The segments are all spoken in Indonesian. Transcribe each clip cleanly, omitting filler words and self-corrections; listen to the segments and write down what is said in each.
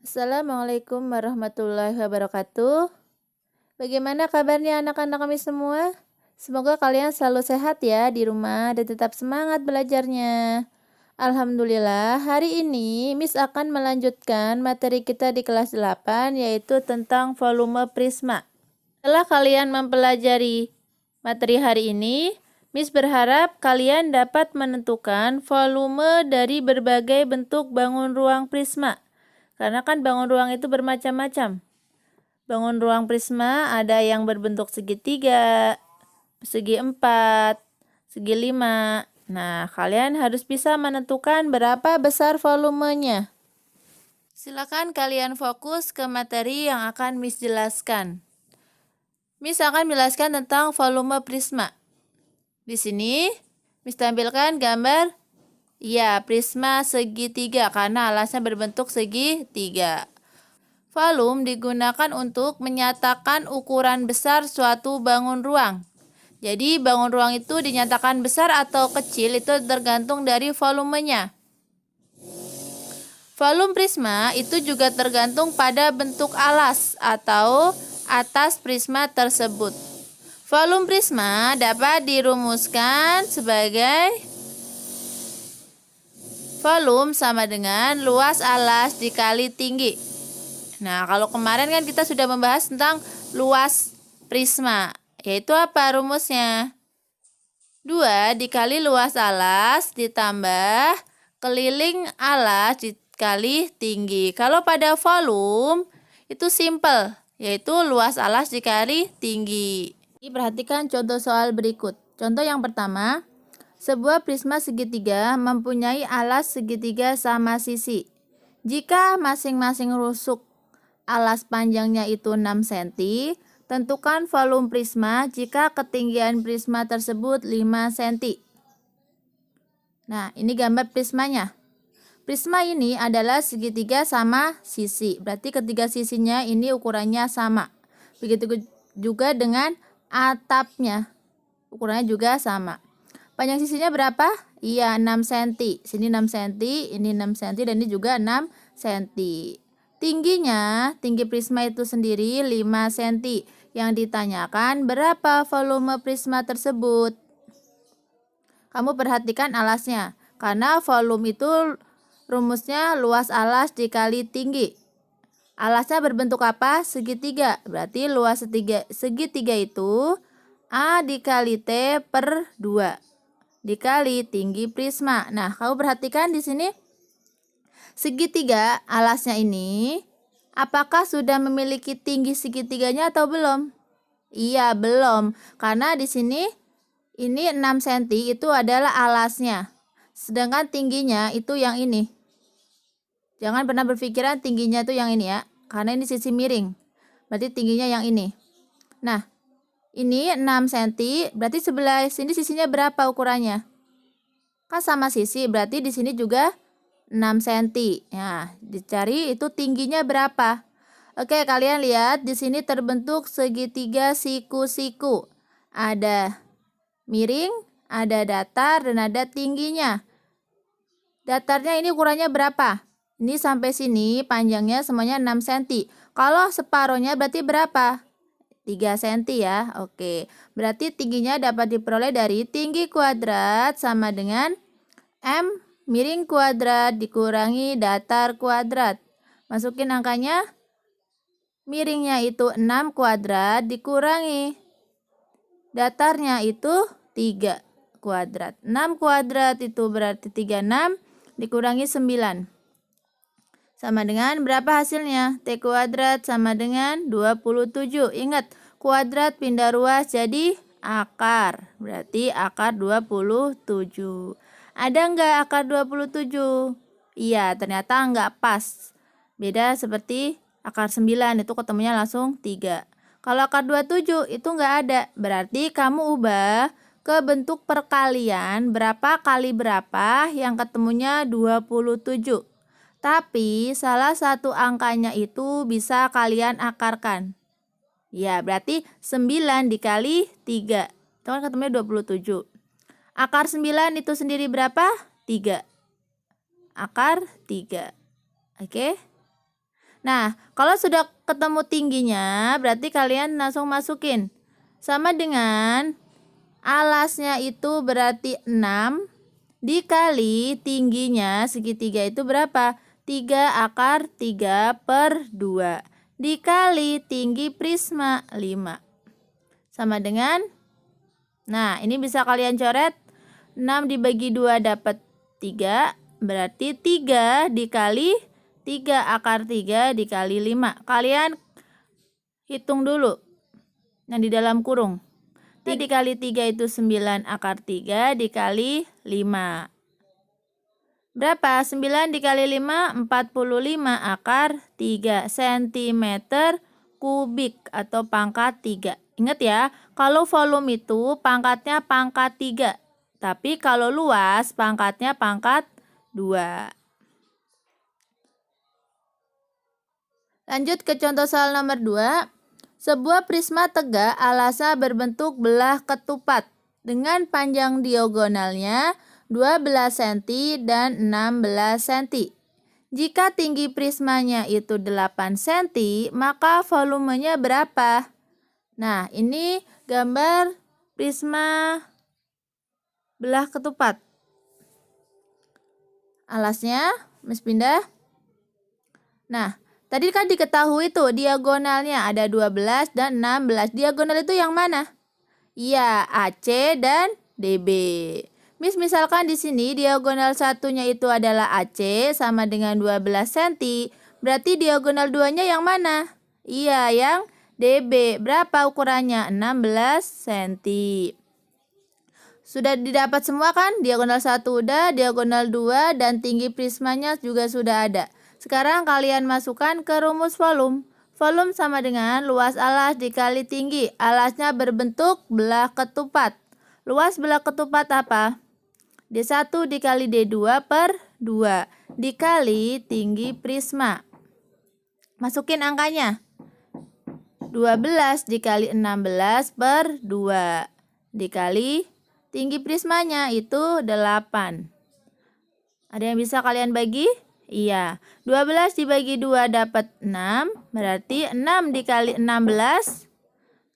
Assalamualaikum warahmatullahi wabarakatuh. Bagaimana kabarnya anak-anak kami semua? Semoga kalian selalu sehat ya di rumah dan tetap semangat belajarnya. Alhamdulillah, hari ini Miss akan melanjutkan materi kita di kelas 8 yaitu tentang volume prisma. Setelah kalian mempelajari materi hari ini, Miss berharap kalian dapat menentukan volume dari berbagai bentuk bangun ruang prisma. Karena kan bangun ruang itu bermacam-macam. Bangun ruang prisma ada yang berbentuk segitiga, segi 4, segi 5. Nah, kalian harus bisa menentukan berapa besar volumenya. Silakan kalian fokus ke materi yang akan Miss jelaskan. Miss akan menjelaskan tentang volume prisma. Di sini, Miss tampilkan gambar prisma segitiga karena alasnya berbentuk segitiga. Volume digunakan untuk menyatakan ukuran besar suatu bangun ruang. Jadi bangun ruang itu dinyatakan besar atau kecil itu tergantung dari volumenya. Volume prisma itu juga tergantung pada bentuk alas atau atas prisma tersebut. Volume prisma dapat dirumuskan sebagai volume sama dengan luas alas dikali tinggi. Nah, kalau kemarin kan kita sudah membahas tentang luas prisma, yaitu apa rumusnya? 2 dikali luas alas ditambah keliling alas dikali tinggi. Kalau pada volume itu simple, yaitu luas alas dikali tinggi. Perhatikan contoh soal berikut. Contoh yang pertama, sebuah prisma segitiga mempunyai alas segitiga sama sisi. Jika masing-masing rusuk alas panjangnya itu 6 cm, tentukan volume prisma jika ketinggian prisma tersebut 5 cm. Nah, ini gambar prismanya. Prisma ini adalah segitiga sama sisi, berarti ketiga sisinya ini ukurannya sama. Begitu juga dengan atapnya, ukurannya juga sama. Panjang sisinya berapa? Iya, 6 cm. Sini 6 cm, ini 6 cm, dan ini juga 6 cm. Tingginya, tinggi prisma itu sendiri 5 cm. Yang ditanyakan berapa volume prisma tersebut? Kamu perhatikan alasnya. Karena volume itu rumusnya luas alas dikali tinggi. Alasnya berbentuk apa? Segitiga. Berarti luas segitiga itu A dikali T per 2 dikali tinggi prisma. Nah, kamu perhatikan di sini segitiga alasnya ini apakah sudah memiliki tinggi segitiganya atau belum? Iya, belum. Karena di sini ini 6 cm itu adalah alasnya. Sedangkan tingginya itu yang ini. Jangan pernah berpikiran tingginya itu yang ini ya. Karena ini sisi miring. Berarti tingginya yang ini. Nah, ini 6 cm, berarti sebelah sini sisinya berapa ukurannya? Kan sama sisi, berarti di sini juga 6 cm. Nah, dicari itu tingginya berapa? Oke, kalian lihat di sini terbentuk segitiga siku-siku. Ada miring, ada datar, dan ada tingginya. Datarnya ini ukurannya berapa? Ini sampai sini panjangnya semuanya 6 cm. Kalau separohnya berarti berapa? 3 cm ya. Oke. Berarti tingginya dapat diperoleh dari tinggi kuadrat sama dengan M miring kuadrat dikurangi datar kuadrat. Masukin angkanya. Miringnya itu 6 kuadrat dikurangi datarnya itu 3 kuadrat. 6 kuadrat itu berarti 36 dikurangi 9. Sama dengan berapa hasilnya? T kuadrat sama dengan 27. Ingat, kuadrat pindah ruas jadi akar. Berarti akar 27. Ada nggak akar 27? Iya, ternyata nggak pas. Beda seperti akar 9, itu ketemunya langsung 3. Kalau akar 27 itu nggak ada. Berarti kamu ubah ke bentuk perkalian berapa kali berapa yang ketemunya 27. Tapi salah satu angkanya itu bisa kalian akarkan. Ya, berarti 9 dikali 3. Itu kan ketemunya 27. Akar 9 itu sendiri berapa? 3. Akar 3. Oke. Nah, kalau sudah ketemu tingginya, berarti kalian langsung masukin. Sama dengan alasnya itu berarti 6 dikali tingginya segitiga itu berapa? 3/3/2 dikali tinggi prisma 5. Sama dengan, nah ini bisa kalian coret, 6 dibagi 2 dapat 3, berarti 3 dikali 3/3 dikali 5. Kalian hitung dulu yang di dalam kurung. 3 dikali 3 itu 9/3 dikali 5. Berapa? 9 dikali 5, 45/3 cm kubik atau pangkat 3. Ingat ya, kalau volume itu pangkatnya pangkat 3. Tapi kalau luas pangkatnya pangkat 2. Lanjut ke contoh soal nomor 2. Sebuah prisma tegak alasnya berbentuk belah ketupat dengan panjang diagonalnya 12 cm dan 16 cm. Jika tinggi prismanya itu 8 cm, maka volumenya berapa? Nah, ini gambar prisma belah ketupat. Alasnya, Miss pindah. Nah, tadi kan diketahui tuh diagonalnya ada 12 dan 16. Diagonal itu yang mana? Iya, AC dan DB. Misalkan di sini diagonal satunya itu adalah AC sama dengan 12 cm. Berarti diagonal duanya yang mana? Iya, yang DB. Berapa ukurannya? 16 cm. Sudah didapat semua kan? Diagonal 1 udah, diagonal 2 dan tinggi prismanya juga sudah ada. Sekarang kalian masukkan ke rumus volume. Volume sama dengan luas alas dikali tinggi. Alasnya berbentuk belah ketupat. Luas belah ketupat apa? D1 dikali D2 per 2 dikali tinggi prisma. Masukin angkanya. 12 dikali 16 per 2 dikali tinggi prismanya itu 8. Ada yang bisa kalian bagi? Iya. 12 dibagi 2 dapat 6. Berarti 6 dikali 16.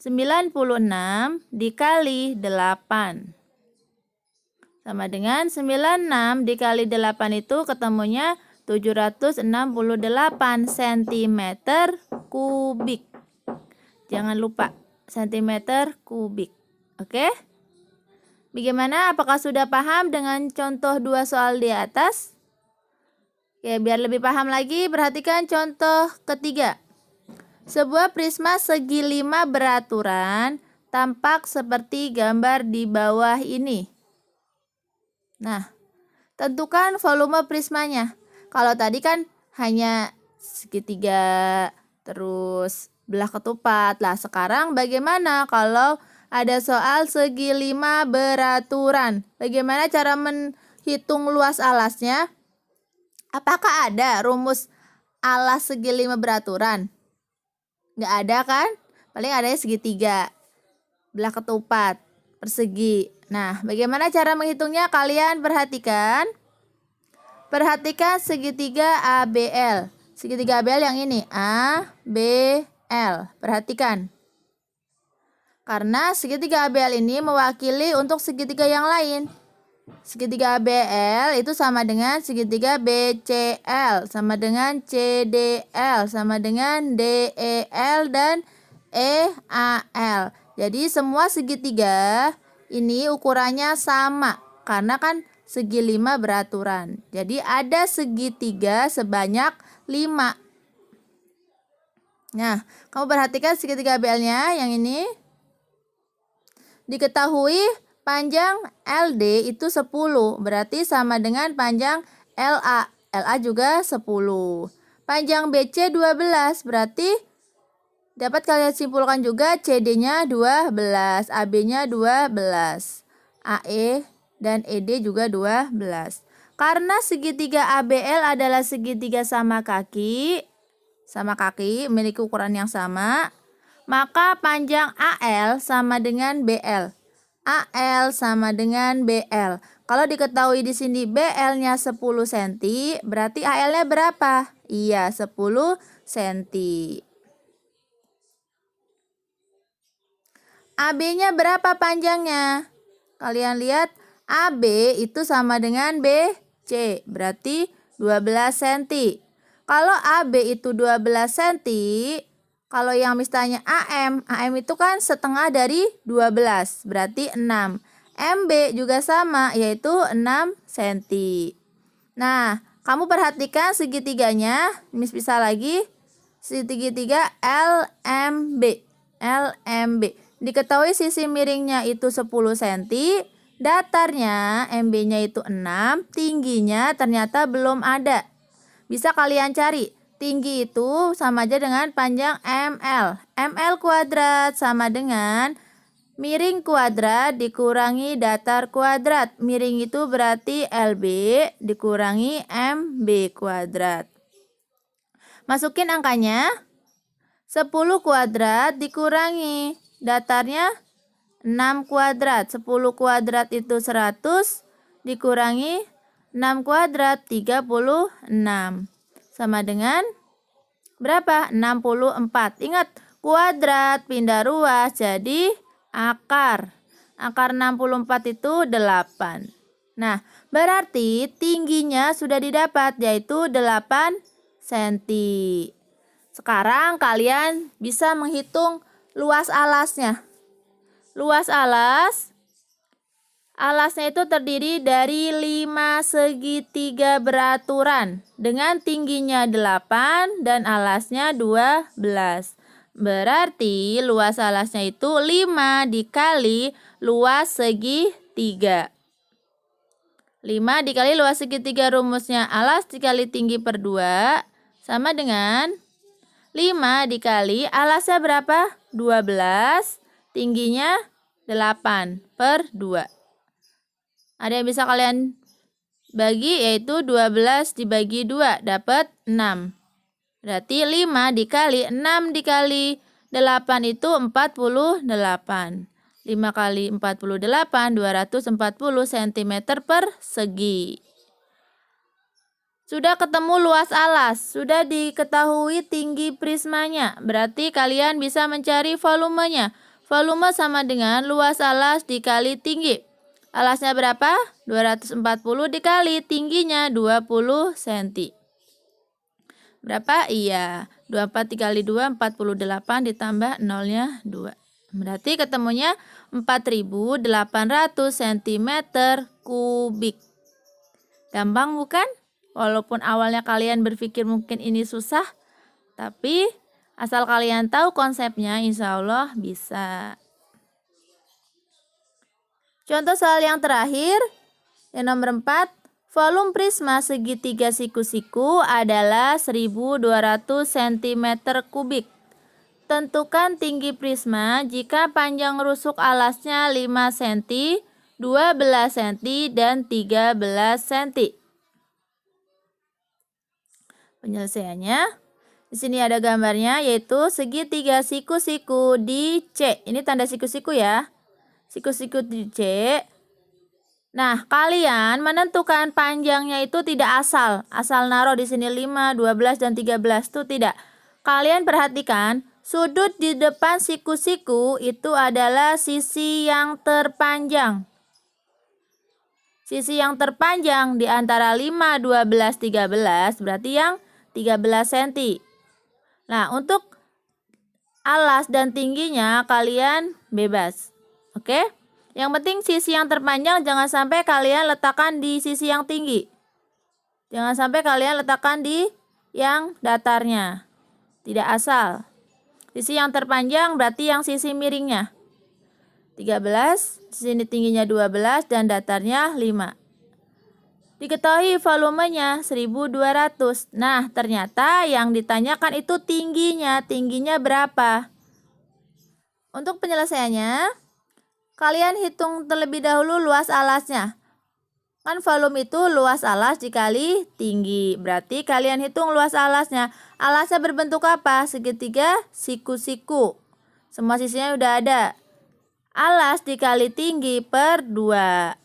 96 dikali 8. Sama dengan 96 dikali 8 itu ketemunya 768 cm kubik. Jangan lupa cm kubik. Oke? Bagaimana? Apakah sudah paham dengan contoh 2 soal di atas? Oke, biar lebih paham lagi, perhatikan contoh ketiga. Sebuah prisma segi 5 beraturan tampak seperti gambar di bawah ini. Nah, tentukan volume prismanya. Kalau tadi kan hanya segitiga, terus belah ketupat. Lah, sekarang bagaimana kalau ada soal segi 5 beraturan? Bagaimana cara menghitung luas alasnya? Apakah ada rumus alas segi 5 beraturan? Nggak ada kan? Paling adanya segitiga, belah ketupat, persegi. Nah, bagaimana cara menghitungnya? Kalian perhatikan. Perhatikan segitiga ABL. Segitiga ABL yang ini, ABL. Perhatikan. Karena segitiga ABL ini mewakili untuk segitiga yang lain. Segitiga ABL itu sama dengan segitiga BCL, sama dengan CDL, sama dengan DEL dan EAL. Jadi semua segitiga ini ukurannya sama karena kan segi 5 beraturan. Jadi ada segitiga sebanyak 5. Nah, kamu perhatikan segitiga ABL-nya yang ini. Diketahui panjang LD itu 10, berarti sama dengan panjang LA. LA juga 10. Panjang BC 12, berarti dapat kalian simpulkan juga CD-nya 12, AB-nya 12, AE dan ED juga 12. Karena segitiga ABL adalah segitiga sama kaki, memiliki ukuran yang sama, maka panjang AL sama dengan BL. AL sama dengan BL. Kalau diketahui di sini BL-nya 10 cm, berarti AL-nya berapa? Iya, 10 cm. AB-nya berapa panjangnya? Kalian lihat, AB itu sama dengan BC, berarti 12 cm. Kalau AB itu 12 cm, kalau yang misalnya AM itu kan setengah dari 12, berarti 6. MB juga sama, yaitu 6 cm. Nah, kamu perhatikan segitiganya, Miss bisa lagi. Segitiga LMB. LMB. Diketahui sisi miringnya itu 10 cm, datarnya MB-nya itu 6, tingginya ternyata belum ada. Bisa kalian cari. Tinggi itu sama aja dengan panjang ML. ML kuadrat sama dengan miring kuadrat dikurangi datar kuadrat. Miring itu berarti LB dikurangi MB kuadrat. Masukin angkanya. 10 kuadrat dikurangi datarnya 6 kuadrat. 10 kuadrat itu 100 dikurangi 6 kuadrat 36. Sama dengan berapa? 64. Ingat, kuadrat pindah ruas jadi akar. Akar 64 itu 8. Nah, berarti tingginya sudah didapat, yaitu 8 cm. Sekarang kalian bisa menghitung luas alasnya. Luas alasnya itu terdiri dari 5 segitiga beraturan dengan tingginya 8 dan alasnya 12. Berarti luas alasnya itu 5 dikali luas segitiga. 5 dikali luas segitiga, rumusnya alas dikali tinggi per 2 sama dengan 5 dikali alasnya berapa? 12, tingginya 8 per 2. Ada yang bisa kalian bagi, yaitu 12 dibagi 2 dapat 6. Berarti 5 dikali 6 dikali 8 itu 48. 5 kali 48, 240 cm persegi. Sudah ketemu luas alas, sudah diketahui tinggi prismanya, berarti kalian bisa mencari volumenya. Volume sama dengan luas alas dikali tinggi. Alasnya berapa? 240 dikali tingginya 20 cm. Berapa? Iya, 24 dikali 2, 48 ditambah nolnya 2. Berarti ketemunya 4.800 cm kubik. Gampang bukan? Walaupun awalnya kalian berpikir mungkin ini susah, tapi asal kalian tahu konsepnya, insya Allah bisa. Contoh soal yang terakhir, yang nomor 4. Volume prisma segitiga siku-siku adalah 1.200 cm kubik. Tentukan tinggi prisma jika panjang rusuk alasnya 5 cm, 12 cm, dan 13 cm. Penyelesaiannya, di sini ada gambarnya, yaitu segitiga siku-siku di C. Ini tanda siku-siku ya. Siku-siku di C. Nah, kalian menentukan panjangnya itu tidak asal naruh di sini 5, 12, dan 13 itu tidak. Kalian perhatikan, sudut di depan siku-siku itu adalah sisi yang terpanjang. Sisi yang terpanjang di antara 5, 12, 13 berarti yang 13 cm. Nah, untuk alas dan tingginya kalian bebas. Oke? Yang penting sisi yang terpanjang jangan sampai kalian letakkan di sisi yang tinggi. Jangan sampai kalian letakkan di yang datarnya. Tidak asal. Sisi yang terpanjang berarti yang sisi miringnya. 13, sini tingginya 12 dan datarnya 5. Diketahui volumenya 1.200. Nah, ternyata yang ditanyakan itu tingginya. Tingginya berapa? Untuk penyelesaiannya, kalian hitung terlebih dahulu luas alasnya. Kan volume itu luas alas dikali tinggi. Berarti kalian hitung luas alasnya. Alasnya berbentuk apa? Segitiga siku-siku. Semua sisinya udah ada. Alas dikali tinggi per 2.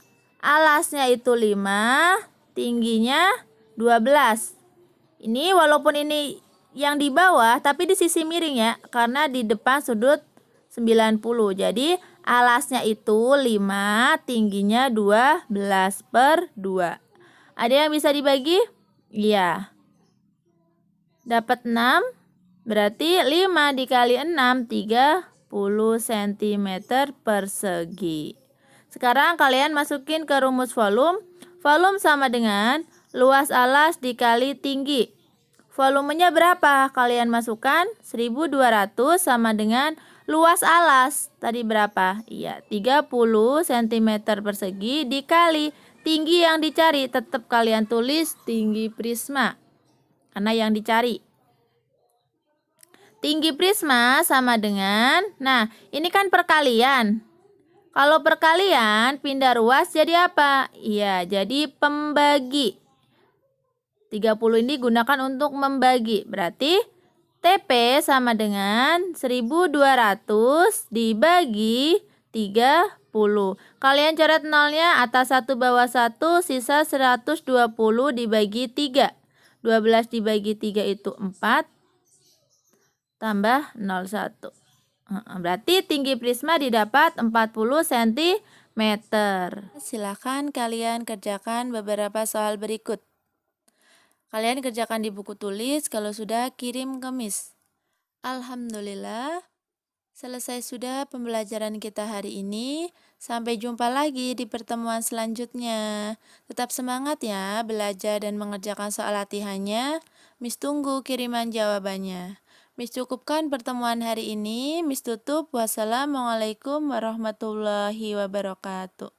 Alasnya itu 5, tingginya 12. Ini walaupun ini yang di bawah, tapi di sisi miring ya, karena di depan sudut 90. Jadi alasnya itu 5, tingginya 12/2. Ada yang bisa dibagi? Iya. Dapat 6, berarti 5 dikali 6, 30 cm persegi. Sekarang kalian masukin ke rumus volume. Volume sama dengan luas alas dikali tinggi. Volumenya berapa? Kalian masukkan 1200 sama dengan luas alas. Tadi berapa? Iya, 30 cm persegi dikali tinggi yang dicari. Tetap kalian tulis tinggi prisma, karena yang dicari. Tinggi prisma sama dengan, nah ini kan perkalian. Kalau perkalian pindah ruas jadi apa? Iya, jadi pembagi. 30 ini gunakan untuk membagi. Berarti TP sama dengan 1200 dibagi 30. Kalian coret nolnya, atas 1 bawah 1, sisa 120 dibagi 3. 12 dibagi 3 itu 4, tambah 01. Berarti tinggi prisma didapat 40 cm. Silakan kalian kerjakan beberapa soal berikut. Kalian kerjakan di buku tulis, kalau sudah kirim ke Miss. Alhamdulillah, selesai sudah pembelajaran kita hari ini. Sampai jumpa lagi di pertemuan selanjutnya. Tetap semangat ya belajar dan mengerjakan soal latihannya. Miss tunggu kiriman jawabannya. Miss cukupkan pertemuan hari ini. Miss tutup. Wassalamualaikum warahmatullahi wabarakatuh.